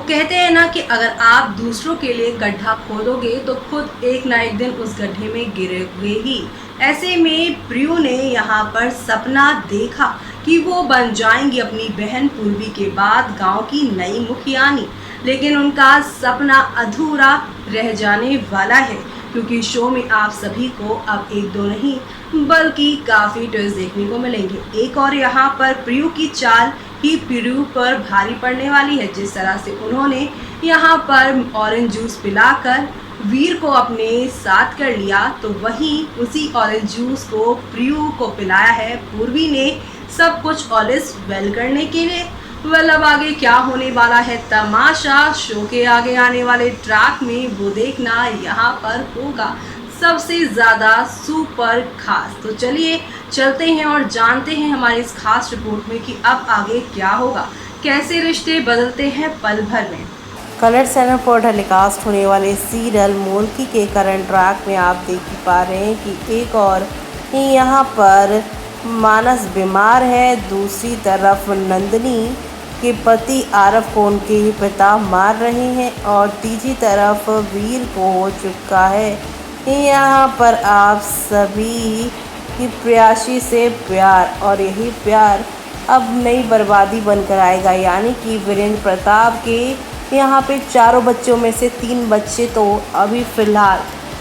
कहते हैं ना कि अगर आप दूसरों के लिए गड्ढा खोदोगे तो खुद एक ना एक दिन उस गड्ढे में गिरोगे ही। ऐसे में प्रियो ने यहाँ पर सपना देखा कि वो बन जाएंगी अपनी बहन पूर्वी के बाद गांव की नई मुखियानी। लेकिन उनका सपना अधूरा रह जाने वाला है, क्योंकि शो में आप सभी को अब एक दो नहीं बल्कि काफ़ी ट्विस्ट देखने को मिलेंगे। एक और यहाँ पर प्रियो की चाल ही प्रियो पर भारी पड़ने वाली है। जिस तरह से उन्होंने यहाँ पर ऑरेंज जूस पिलाकर वीर को अपने साथ कर लिया, तो वहीं उसी ऑरेंज जूस को प्रियो को पिलाया है पूर्वी ने, सब कुछ ऑल इज वेल करने के लिए। वेल, अब आगे क्या होने वाला है तमाशा शो के आगे आने वाले ट्रैक में वो देखना यहाँ पर होगा सबसे ज़्यादा सुपर खास। तो चलिए चलते हैं और जानते हैं हमारी इस खास रिपोर्ट में कि अब आगे क्या होगा, कैसे रिश्ते बदलते हैं पल भर में। कलर चैनल पर टेलीकास्ट होने वाले सीरियल मूल्की के करंट ट्रैक में आप देख ही पा रहे हैं कि एक और यहाँ पर मानस बीमार है, दूसरी तरफ नंदिनी के पति आरव को उनके ही पिता मार रहे हैं और तीसरी तरफ वीर को हो चुका है यहाँ पर आप सभी की प्रयासी से प्यार, और यही प्यार अब नई बर्बादी बनकर आएगा। यानी कि वीरेंद्र प्रताप के यहाँ पे चारों बच्चों में से 3 बच्चे तो अभी फ़िलहाल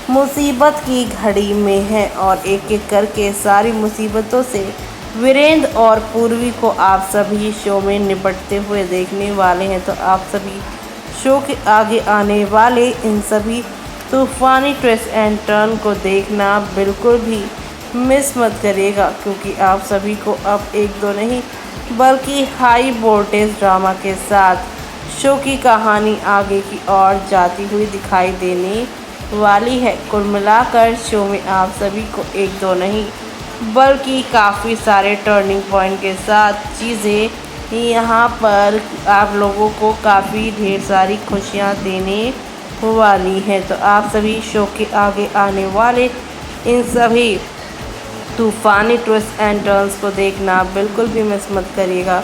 मुसीबत की घड़ी में हैं और एक एक करके सारी मुसीबतों से वीरेंद्र और पूर्वी को आप सभी शो में निपटते हुए देखने वाले हैं। तो आप सभी शो के आगे आने वाले इन सभी तूफ़ानी ट्विस्ट एंड टर्न को देखना बिल्कुल भी मिस मत करिएगा, क्योंकि आप सभी को अब एक दो नहीं बल्कि हाई वोल्टेज ड्रामा के साथ शो की कहानी आगे की ओर जाती हुई दिखाई देने वाली है। कुल मिलाकर शो में आप सभी को एक दो नहीं बल्कि काफ़ी सारे टर्निंग पॉइंट के साथ चीज़ें यहाँ पर आप लोगों को काफ़ी ढेर सारी खुशियाँ देने वाली हैं। तो आप सभी शो के आगे आने वाले इन सभी तूफ़ानी ट्विस्ट एंड टर्न्स को देखना बिल्कुल भी मिस मत करिएगा,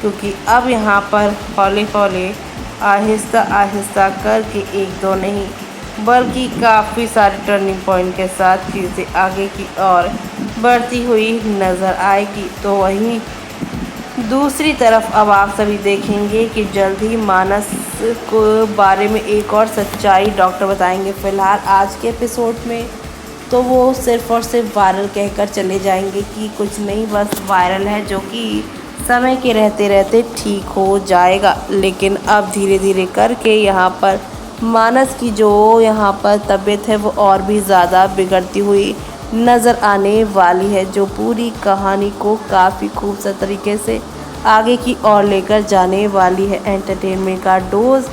क्योंकि अब यहाँ पर हौले हौले आहिस्ता आहिस्ता करके एक दो नहीं बल्कि काफ़ी सारे टर्निंग पॉइंट के साथ चीज़ें आगे की ओर बढ़ती हुई नज़र आएगी। तो वहीं दूसरी तरफ अब आप सभी देखेंगे कि जल्द ही मानस को बारे में एक और सच्चाई डॉक्टर बताएंगे। फ़िलहाल आज के एपिसोड में तो वो सिर्फ़ और सिर्फ वायरल कहकर चले जाएंगे कि कुछ नहीं, बस वायरल है जो कि समय के रहते रहते ठीक हो जाएगा। लेकिन अब धीरे धीरे करके यहाँ पर मानस की जो यहाँ पर तबीयत है वो और भी ज़्यादा बिगड़ती हुई नज़र आने वाली है, जो पूरी कहानी को काफ़ी खूबसूरत तरीके से आगे की ओर लेकर जाने वाली है। एंटरटेनमेंट का डोज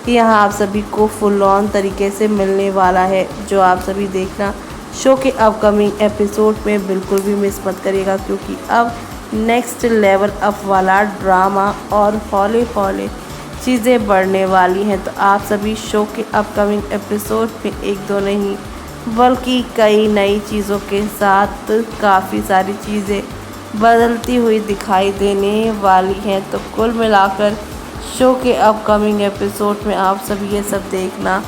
यहाँ आप सभी को फुल ऑन तरीके से मिलने वाला है, जो आप सभी देखना शो के अपकमिंग एपिसोड में बिल्कुल भी मिस मत करिएगा, क्योंकि अब नेक्स्ट लेवल अप वाला ड्रामा और हौले हौले चीज़ें बढ़ने वाली हैं। तो आप सभी शो के अपकमिंग एपिसोड में एक दो नहीं बल्कि कई नई चीज़ों के साथ काफ़ी सारी चीज़ें बदलती हुई दिखाई देने वाली हैं। तो कुल मिलाकर शो के अपकमिंग एपिसोड में आप सभी ये सब देखना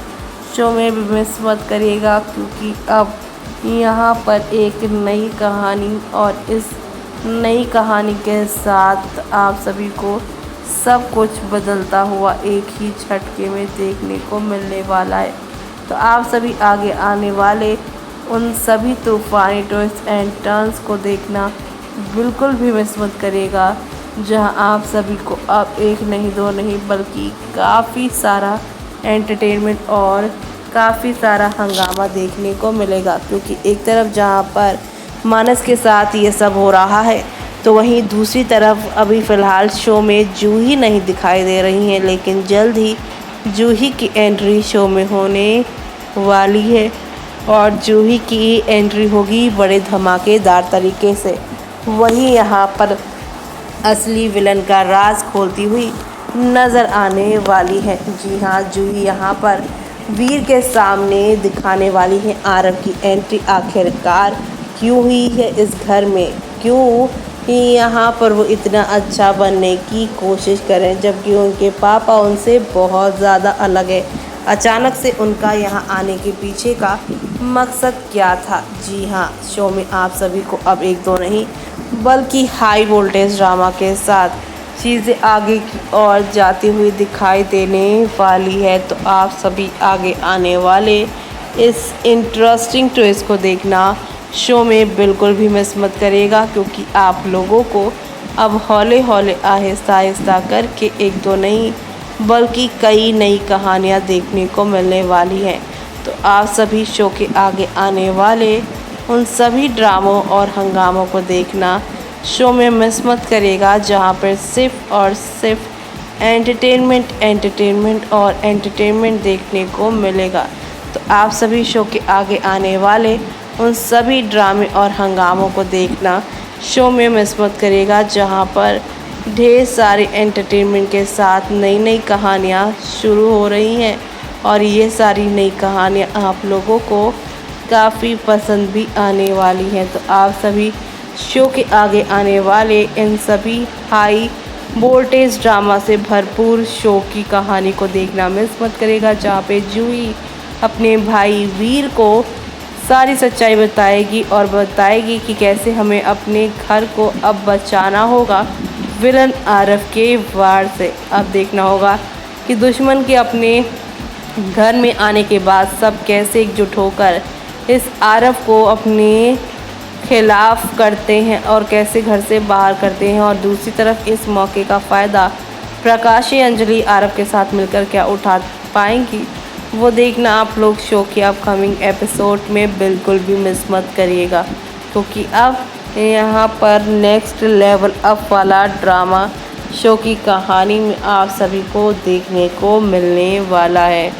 शो में भी मिस मत करिएगा, क्योंकि अब यहाँ पर एक नई कहानी और इस नई कहानी के साथ आप सभी को सब कुछ बदलता हुआ एक ही झटके में देखने को मिलने वाला है। तो आप सभी आगे आने वाले उन सभी तूफ़ानी ट्विस्ट एंड टर्न्स को देखना बिल्कुल भी मिस मत करिएगा, जहां आप सभी को अब एक नहीं दो नहीं बल्कि काफ़ी सारा एंटरटेनमेंट और काफ़ी सारा हंगामा देखने को मिलेगा। क्योंकि एक तरफ जहां पर मानस के साथ ये सब हो रहा है, तो वहीं दूसरी तरफ अभी फ़िलहाल शो में जूही नहीं दिखाई दे रही हैं, लेकिन जल्द ही जूही की एंट्री शो में होने वाली है और जूही की एंट्री होगी बड़े धमाकेदार तरीके से। वहीं यहाँ पर असली विलन का राज खोलती हुई नज़र आने वाली है। जी हाँ, जूही यहाँ पर वीर के सामने दिखाने वाली है आरव की एंट्री आखिरकार क्यों हुई है इस घर में, क्यों यहाँ पर वो इतना अच्छा बनने की कोशिश करें, जबकि उनके पापा उनसे बहुत ज़्यादा अलग है। अचानक से उनका यहाँ आने के पीछे का मकसद क्या था? जी हाँ, शो में आप सभी को अब एक दो नहीं बल्कि हाई वोल्टेज ड्रामा के साथ चीज़ें आगे की ओर जाती हुई दिखाई देने वाली है। तो आप सभी आगे आने वाले इस इंटरेस्टिंग ट्विस्ट को देखना शो में बिल्कुल भी मिस मत करिएगा, क्योंकि आप लोगों को अब हौले हौले आहिस्ता आहिस्ता करके एक दो नहीं बल्कि कई नई कहानियाँ देखने को मिलने वाली हैं। तो आप सभी शो के आगे आने वाले उन सभी ड्रामों और हंगामों को देखना शो में मिस मत करिएगा, जहाँ पर सिर्फ और सिर्फ एंटरटेनमेंट और एंटरटेनमेंट देखने को मिलेगा। तो आप सभी शो के आगे आने वाले उन सभी ड्रामे और हंगामों को देखना शो में मिस मत करिएगा, जहाँ पर ढेर सारी एंटरटेनमेंट के साथ नई नई कहानियाँ शुरू हो रही हैं और ये सारी नई कहानियाँ आप लोगों को काफ़ी पसंद भी आने वाली हैं। तो आप सभी शो के आगे आने वाले इन सभी हाई वोल्टेज ड्रामा से भरपूर शो की कहानी को देखना मिस मत करेगा, जहाँ पे जूही अपने भाई वीर को सारी सच्चाई बताएगी और बताएगी कि कैसे हमें अपने घर को अब बचाना होगा विलन आरव के वार से। अब देखना होगा कि दुश्मन के अपने घर में आने के बाद सब कैसे एकजुट होकर इस आरव को अपने खिलाफ करते हैं और कैसे घर से बाहर करते हैं। और दूसरी तरफ इस मौके का फ़ायदा प्रकाशी अंजलि आरव के साथ मिलकर क्या उठा पाएंगी, वो देखना आप लोग शो के अपकमिंग एपिसोड में बिल्कुल भी मिस मत करिएगा, क्योंकि अब यहाँ पर नेक्स्ट लेवल अप वाला ड्रामा शो की कहानी में आप सभी को देखने को मिलने वाला है।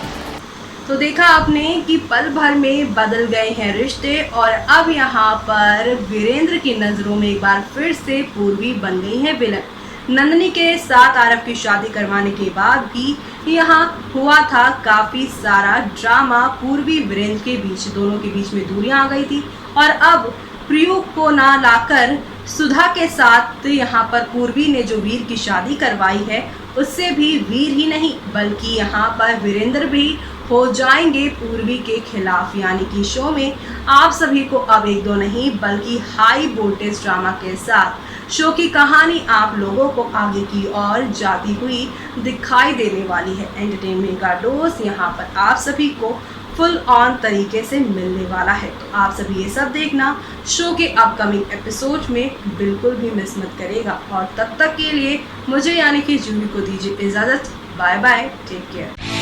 तो देखा आपने कि पल भर में बदल गए हैं रिश्ते और अब यहाँ पर वीरेंद्र की नज़रों में एक बार फिर से पूर्वी बन गई है विलन। नंदिनी के साथ आरव की शादी करवाने के बाद भी यहाँ हुआ था काफ़ी सारा ड्रामा पूर्वी वीरेंद्र के बीच, दोनों के बीच में दूरियां आ गई थी और अब प्रियु को ना लाकर सुधा के साथ यहाँ पर पूर्वी ने जो वीर की शादी करवाई है उससे भी वीर ही नहीं बल्कि यहाँ पर वीरेंद्र भी हो जाएंगे पूर्वी के खिलाफ। यानी कि शो में आप सभी को अब एक दो नहीं बल्कि हाई वोल्टेज ड्रामा के साथ शो की कहानी आप लोगों को आगे की ओर जाती हुई दिखाई देने वाली है। एंटरटेनमेंट का डोज यहाँ पर आप सभी को फुल ऑन तरीके से मिलने वाला है। तो आप सभी ये सब देखना शो के अपकमिंग एपिसोड में बिल्कुल भी मिस मत करेगा। और तब तक के लिए मुझे यानी कि जूही को दीजिए इजाज़त। Bye bye, take care.